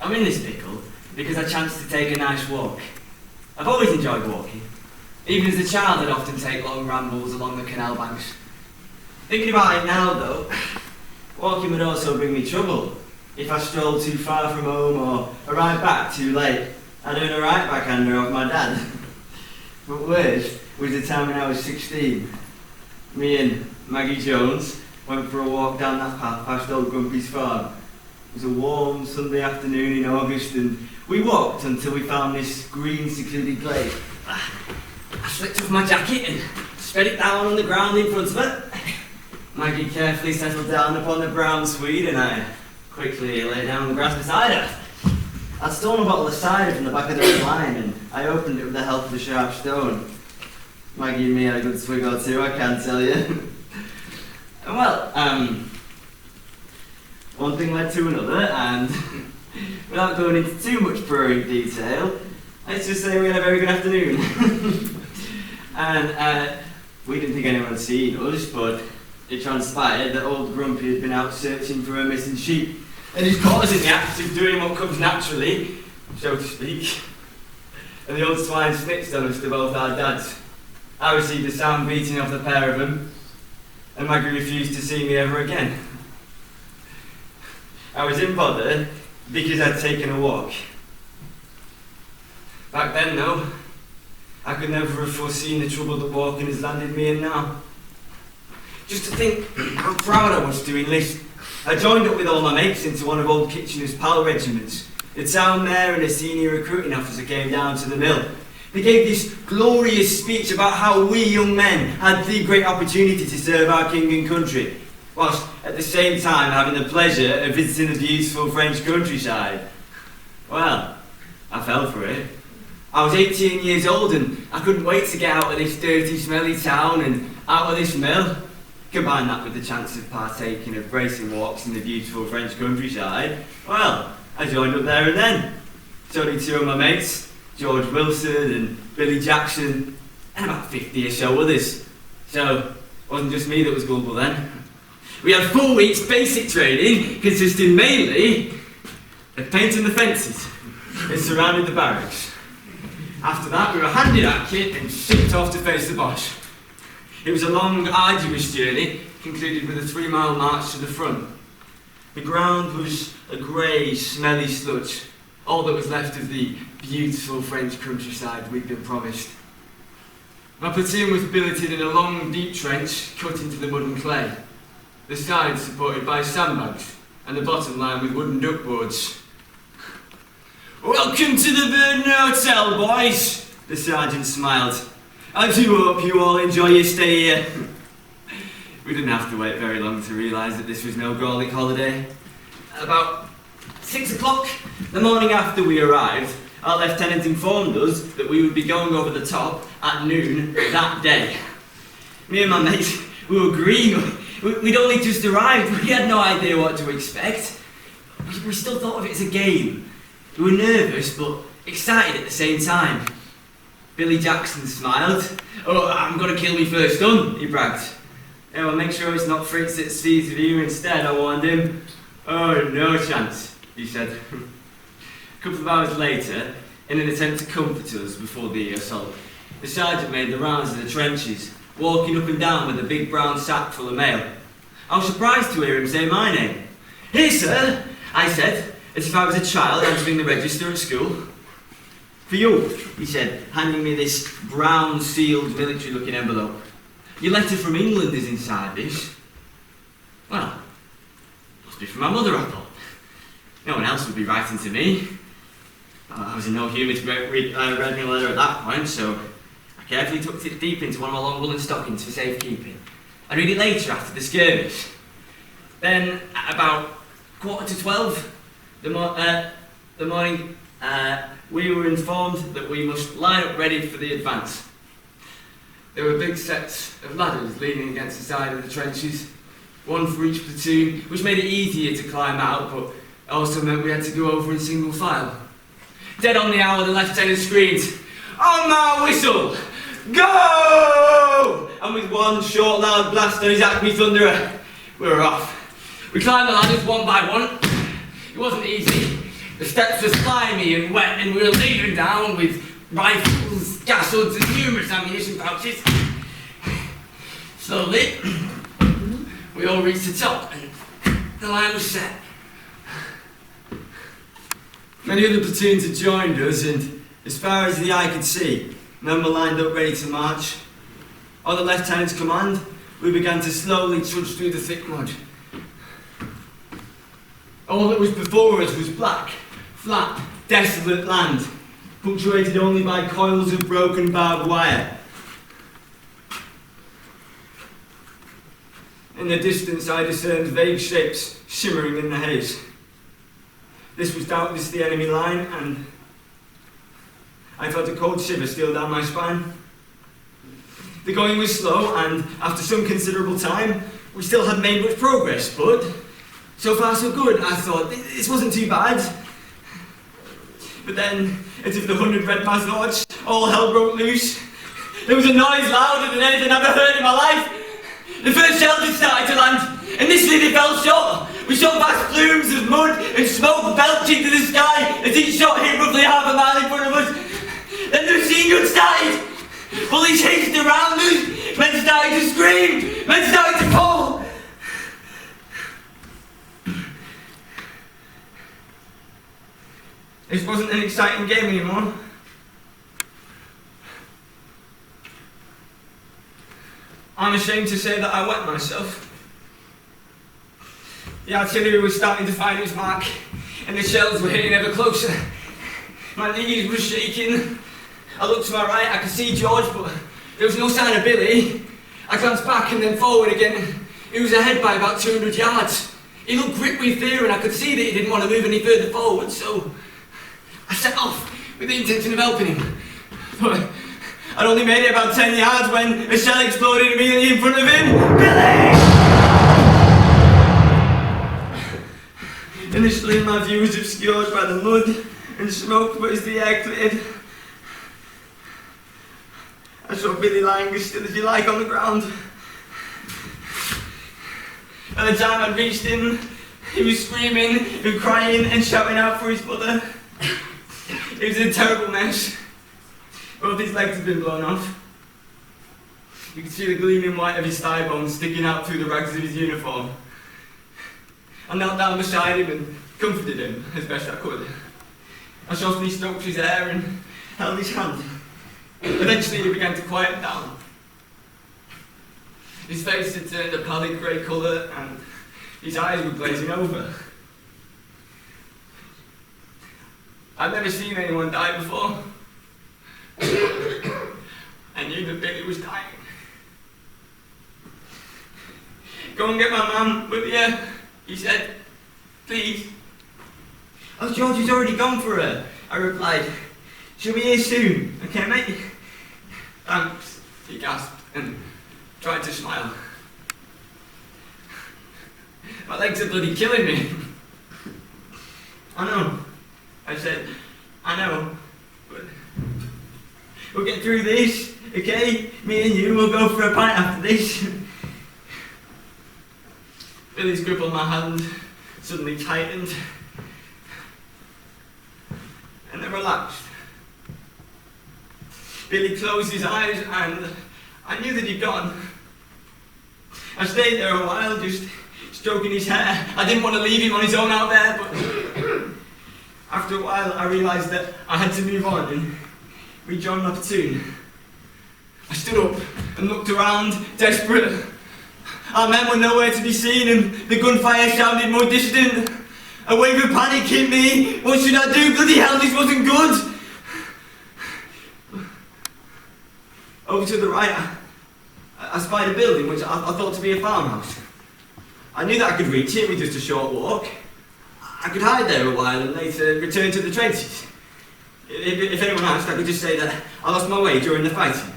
I'm in this pickle because I chanced to take a nice walk. I've always enjoyed walking. Even as a child, I'd often take long rambles along the canal banks. Thinking about it now, though, walking would also bring me trouble. If I strolled too far from home or arrived back too late, I'd earn a right backhander off my dad. But worse was the time when I was 16. Me and Maggie Jones went for a walk down that path past old Grumpy's farm. It was a warm Sunday afternoon in August, and we walked until we found this green secluded glade. I slipped off my jacket and spread it down on the ground in front of it. Maggie carefully settled down upon the brown swede, and I quickly lay down on the grass beside her. I'd stolen a bottle of cider from the back of the red line, and I opened it with the help of a sharp stone. Maggie and me had a good swig or two, I can tell you. And well, one thing led to another, and without going into too much prurient detail, let's just say we had a very good afternoon. And we didn't think anyone had seen us, but it transpired that old Grumpy had been out searching for a missing sheep, and he's caught us in the act of doing what comes naturally, so to speak. And the old swine snitched on us to both our dads. I received a sound beating off the pair of them, and Maggie refused to see me ever again. I was in bother because I'd taken a walk. Back then, though, I could never have foreseen the trouble that walking has landed me in now. Just to think how proud I was to enlist, I joined up with all my mates into one of old Kitchener's PAL regiments. The town mayor and a senior recruiting officer came down to the mill. They gave this glorious speech about how we young men had the great opportunity to serve our king and country, whilst at the same time having the pleasure of visiting the beautiful French countryside. Well, I fell for it. I was 18 years old and I couldn't wait to get out of this dirty, smelly town and out of this mill. Combine that with the chance of partaking of bracing walks in the beautiful French countryside. Well, I joined up there and then. So did two of my mates, George Wilson and Billy Jackson, and about 50 or so others. So, it wasn't just me that was gullible then. We had 4 weeks basic training, consisting mainly of painting the fences that surrounded the barracks. After that, we were handed our kit and shipped off to face the Boche. It was a long, arduous journey, concluded with a 3-mile march to the front. The ground was a grey, smelly sludge, all that was left of the beautiful French countryside we'd been promised. My platoon was billeted in a long, deep trench cut into the mud and clay, the sides supported by sandbags, and the bottom lined with wooden duckboards. "Welcome to the Verdun Hotel, boys," the sergeant smiled. "I do hope you all enjoy your stay here." We didn't have to wait very long to realise that this was no Gallic holiday. About 6 o'clock, the morning after we arrived, our lieutenant informed us that we would be going over the top at noon that day. Me and my mate, we were green. We'd only just arrived. We had no idea what to expect. We still thought of it as a game. We were nervous, but excited at the same time. Billy Jackson smiled. "Oh, I'm going to kill me first gun," he bragged. "Yeah, well, make sure it's not Fritz that sees you instead," I warned him. "Oh, no chance," he said. A couple of hours later, in an attempt to comfort us before the assault, the sergeant made the rounds of the trenches, walking up and down with a big brown sack full of mail. I was surprised to hear him say my name. "Here, sir," I said, as if I was a child entering the register at school. "For you," he said, handing me this brown sealed military-looking envelope. "Your letter from England is inside this." Well, must be from my mother, I thought. No one else would be writing to me. I was in no humour to read me a letter at that point, so I carefully tucked it deep into one of my long woolen stockings for safekeeping. I'd read it later after the skirmish. Then, at about 11:45 the morning, we were informed that we must line up ready for the advance. There were big sets of ladders leaning against the side of the trenches, one for each platoon, which made it easier to climb out, but also meant we had to go over in single file. Dead on the hour, the lieutenant screamed, "On my whistle, go!" And with one short, loud blast on his Acme Thunderer, we were off. We climbed the ladders one by one. It wasn't easy. The steps were slimy and wet, and we were laden down with rifles, gas hoods, and numerous ammunition pouches. Slowly, we all reached the top, and the line was set. Many other platoons had joined us, and as far as the eye could see, men were lined up ready to march. On the lieutenant's command, we began to slowly trudge through the thick mud. All that was before us was black, flat, desolate land, punctuated only by coils of broken barbed wire. In the distance, I discerned vague shapes shimmering in the haze. This was doubtless the enemy line, and I felt a cold shiver steal down my spine. The going was slow, and after some considerable time, we still hadn't made much progress, but so far so good. I thought, this wasn't too bad. But then, as if the 100 red mass launched, all hell broke loose. There was a noise louder than anything I've ever heard in my life. The first shells started to land. Initially they fell short. We saw vast plumes of mud and smoke belching to the sky as each shot hit roughly half a mile in front of us. Then the machine gun started. Bullets hissed around us. Men started to scream. Men started to fall. This wasn't an exciting game anymore. I'm ashamed to say that I wet myself. The artillery was starting to find its mark, and the shells were hitting ever closer. My knees were shaking. I looked to my right, I could see George, but there was no sign of Billy. I glanced back and then forward again. He was ahead by about 200 yards. He looked gripped with fear, and I could see that he didn't want to move any further forward, so I set off with the intention of helping him. But I'd only made it about 10 yards when a shell exploded immediately in front of him. Billy! Initially, my view was obscured by the mud and smoke, but as the air cleared, I saw Billy lying as still as you like on the ground. By the time I'd reached him, he was screaming and crying and shouting out for his mother. It was a terrible mess. Both his legs had been blown off. You could see the gleaming white of his thigh bones sticking out through the rags of his uniform. I knelt down beside him and comforted him as best I could. I softly stroked his hair and held his hand. Eventually he began to quiet down. His face had turned a pallid grey colour and his eyes were glazing over. I'd never seen anyone die before. I knew that Billy was dying. "Go and get my mum, will you?" he said. "Please." "Oh, George has already gone for her," I replied. "She'll be here soon, okay, mate?" "Thanks," he gasped and tried to smile. "My legs are bloody killing me." "I know," I said. "I know, but we'll get through this, okay? Me and you will go for a pint after this." Billy's grip on my hand suddenly tightened and then relaxed. Billy closed his eyes and I knew that he'd gone. I stayed there a while, just stroking his hair. I didn't want to leave him on his own out there, but After a while, I realised that I had to move on and rejoin my platoon. I stood up and looked around, desperate. Our men were nowhere to be seen and the gunfire sounded more distant. A wave of panic hit me. What should I do? Bloody hell, this wasn't good. Over to the right, I spied a building which I thought to be a farmhouse. I knew that I could reach it with just a short walk. I could hide there a while and later return to the trenches. If anyone asked, I could just say that I lost my way during the fighting.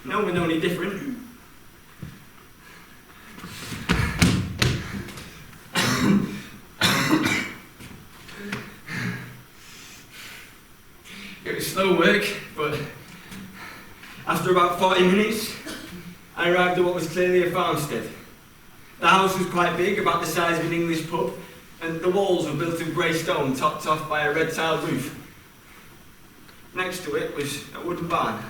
No one known any different. It was slow work, but after about 40 minutes, I arrived at what was clearly a farmstead. The house was quite big, about the size of an English pub, and the walls were built of grey stone, topped off by a red tiled roof. Next to it was a wooden barn.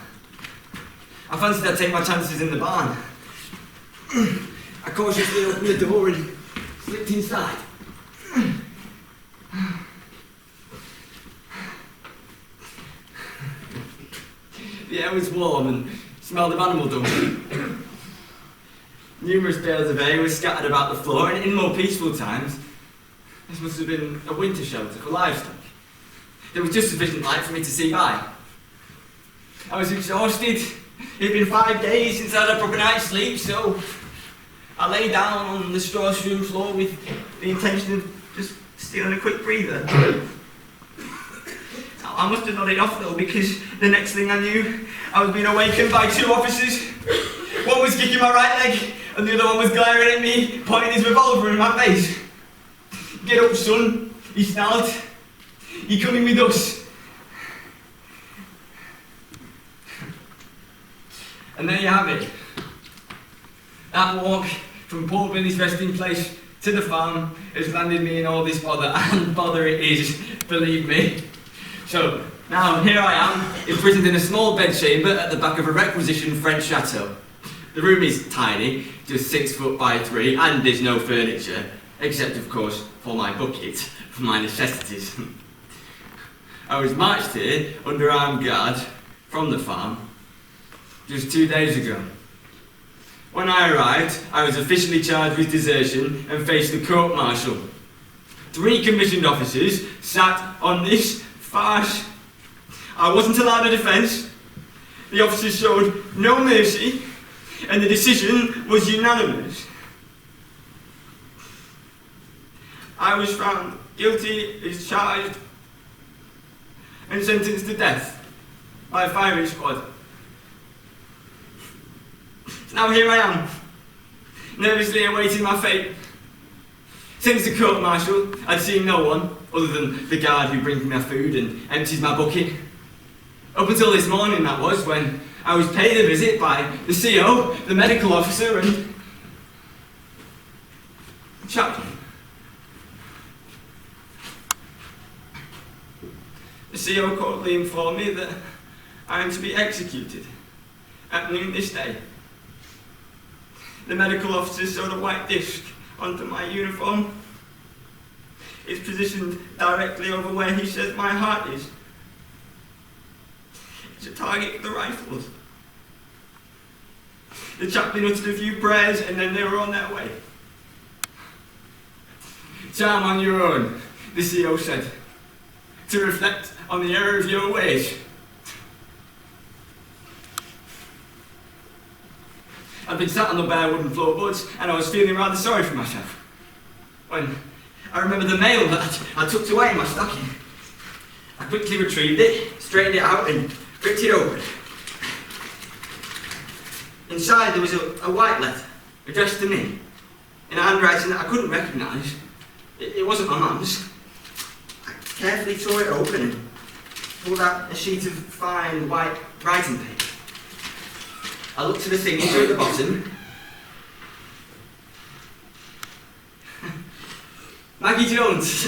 I fancied I'd take my chances in the barn. I cautiously opened the door and slipped inside. The air was warm and smelled of animal dung. Numerous bales of hay were scattered about the floor, and in more peaceful times, this must have been a winter shelter for livestock. There was just sufficient light for me to see by. I was exhausted. It had been 5 days since I had a proper night's sleep, so I lay down on the straw-strewn floor with the intention of just stealing a quick breather. I must have nodded off though, because the next thing I knew, I was being awakened by two officers. One was kicking my right leg, and the other one was glaring at me, pointing his revolver in my face. "Get up, son," he snarled. "You're coming with us." And there you have it. That walk from poor Billy's resting place to the farm has landed me in all this bother, and bother it is, believe me. So, now here I am, imprisoned in a small bedchamber at the back of a requisitioned French chateau. The room is tiny, just 6 foot by 3, and there's no furniture, except of course for my bucket, for my necessities. I was marched here under armed guard from the farm just 2 days ago. When I arrived, I was officially charged with desertion and faced the court-martial. 3 commissioned officers sat on this farce. I wasn't allowed a defence. The officers showed no mercy, and the decision was unanimous. I was found guilty as charged and sentenced to death by a firing squad. Now here I am, nervously awaiting my fate. Since the court-martial, I'd seen no one other than the guard who brings me my food and empties my bucket. Up until this morning, that was, when I was paid a visit by the CO, the medical officer, and the chaplain. The CO coldly informed me that I am to be executed at noon this day. The medical officer sewed a white disc onto my uniform. It's positioned directly over where he says my heart is. It's a target for the rifles. The chaplain uttered a few prayers and then they were on their way. "Charm on your own," the CO said, "to reflect on the error of your ways." I'd been sat on the bare wooden floorboards and I was feeling rather sorry for myself when I remembered the mail that I tucked away in my stocking. I quickly retrieved it, straightened it out and ripped it open. Inside there was a white letter addressed to me in a handwriting that I couldn't recognise. It wasn't my mum's. I carefully tore it open and pulled out a sheet of fine white writing paper. I looked to the signature at the bottom. Maggie Jones.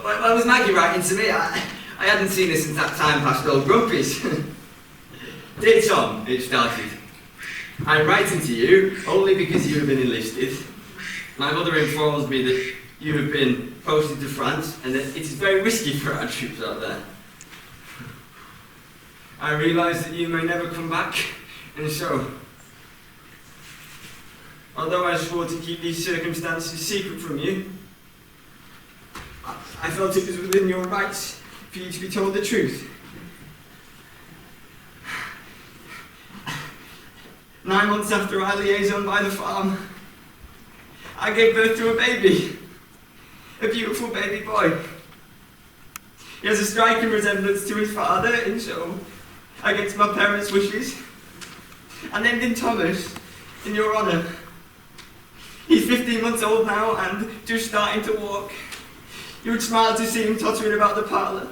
Why was Maggie writing to me? I hadn't seen her since that time past old Grumpy's. "Dear Tom," it started, "I'm writing to you only because you have been enlisted. My mother informs me that you have been posted to France and that it is very risky for our troops out there. I realise that you may never come back, and so, although I swore to keep these circumstances secret from you, I felt it was within your rights for you to be told the truth. 9 months after our liaison by the farm, I gave birth to a baby, a beautiful baby boy. He has a striking resemblance to his father, and so, against my parents' wishes, I named him Thomas, in your honour. He's 15 months old now and just starting to walk. You would smile to see him tottering about the parlour.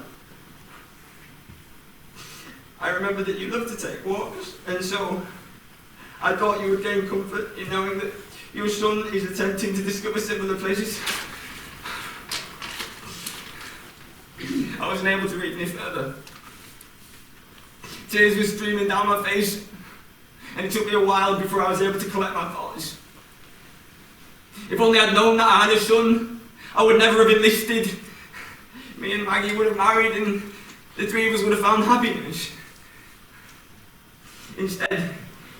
I remember that you love to take walks, and so I thought you would gain comfort in knowing that your son is attempting to discover similar pleasures. I wasn't able to read any further. Tears were streaming down my face, and it took me a while before I was able to collect my thoughts. If only I'd known that I had a son, I would never have enlisted. Me and Maggie would have married, and the three of us would have found happiness. Instead,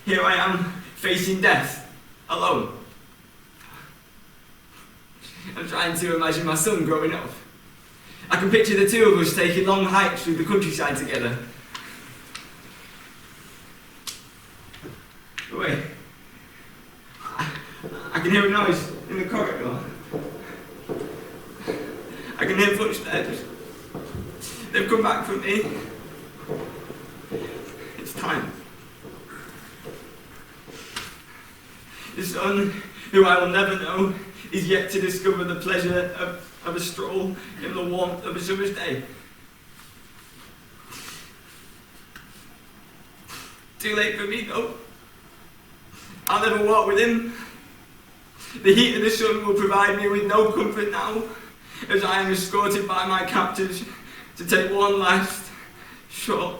here I am, facing death, alone. I'm trying to imagine my son growing up. I can picture the two of us taking long hikes through the countryside together. Wait. I can hear a noise in the corridor. I can hear footsteps. They've come back for me. It's time. The son, who I will never know, is yet to discover the pleasure of a stroll in the warmth of a summer's day. Too late for me, though. I'll never walk with him. The heat of the sun will provide me with no comfort now, as I am escorted by my captors to take one last, short,